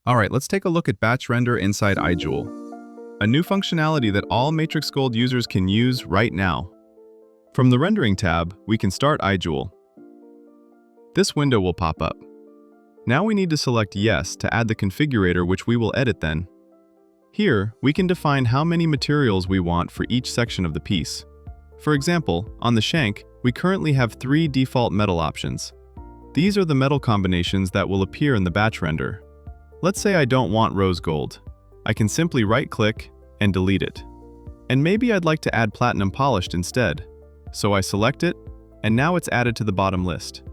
Alright, let's take a look at batch render inside iJewel, a new functionality that all MatrixGold users can use right now. From the Rendering tab, we can start iJewel. This window will pop up. Now we need to select Yes to add the configurator, which we will edit then. Here, we can define how many materials we want for each section of the piece. For example, on the shank, we currently have 3 default metal options. These are the metal combinations that will appear in the batch render. Let's say I don't want rose gold. I can simply right-click and delete it. And maybe I'd like to add platinum polished instead. So I select it, and now it's added to the bottom list.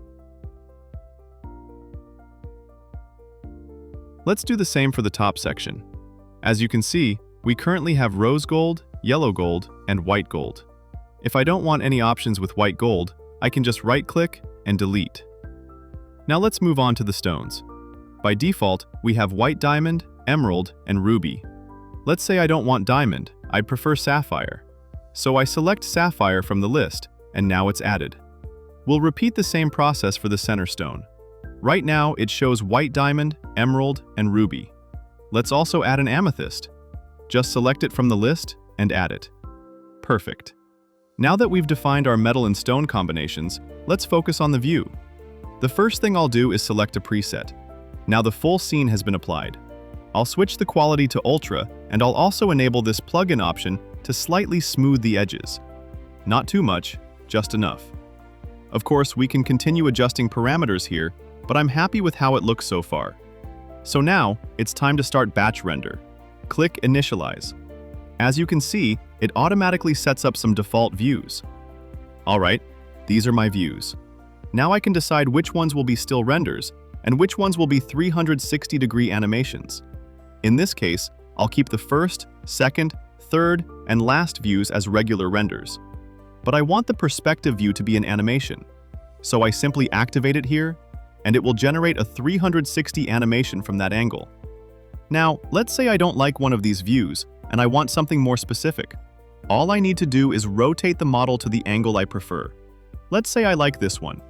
Let's do the same for the top section. As you can see, we currently have rose gold, yellow gold, and white gold. If I don't want any options with white gold, I can just right-click and delete. Now let's move on to the stones. By default, we have white diamond, emerald, and ruby. Let's say I don't want diamond, I'd prefer sapphire. So I select sapphire from the list, and now it's added. We'll repeat the same process for the center stone. Right now, it shows white diamond, emerald, and ruby. Let's also add an amethyst. Just select it from the list and add it. Perfect. Now that we've defined our metal and stone combinations, let's focus on the view. The first thing I'll do is select a preset. Now the full scene has been applied. I'll switch the quality to Ultra, and I'll also enable this plugin option to slightly smooth the edges. Not too much, just enough. Of course, we can continue adjusting parameters here, but I'm happy with how it looks so far. So now, it's time to start batch render. Click Initialize. As you can see, it automatically sets up some default views. Alright, these are my views. Now I can decide which ones will be still renders, and which ones will be 360-degree animations. In this case, I'll keep the first, second, third, and last views as regular renders. But I want the perspective view to be an animation. So I simply activate it here, and it will generate a 360 animation from that angle. Now, let's say I don't like one of these views, and I want something more specific. All I need to do is rotate the model to the angle I prefer. Let's say I like this one.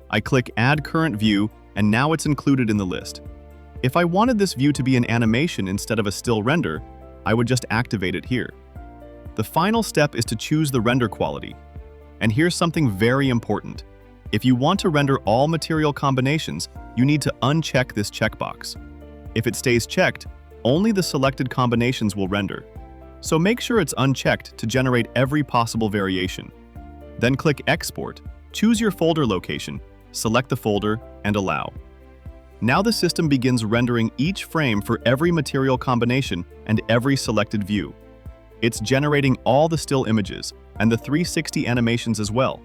I click Add Current View, and now it's included in the list. If I wanted this view to be an animation instead of a still render, I would just activate it here. The final step is to choose the render quality. And here's something very important. If you want to render all material combinations, you need to uncheck this checkbox. If it stays checked, only the selected combinations will render. So make sure it's unchecked to generate every possible variation. Then click Export, choose your folder location, select the folder, and allow. Now the system begins rendering each frame for every material combination and every selected view. It's generating all the still images and the 360 animations as well.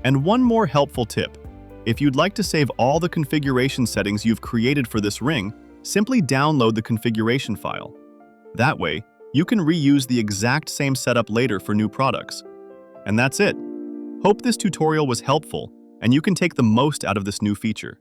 And one more helpful tip. If you'd like to save all the configuration settings you've created for this ring, simply download the configuration file. That way, you can reuse the exact same setup later for new products. And that's it. Hope this tutorial was helpful, and you can take the most out of this new feature.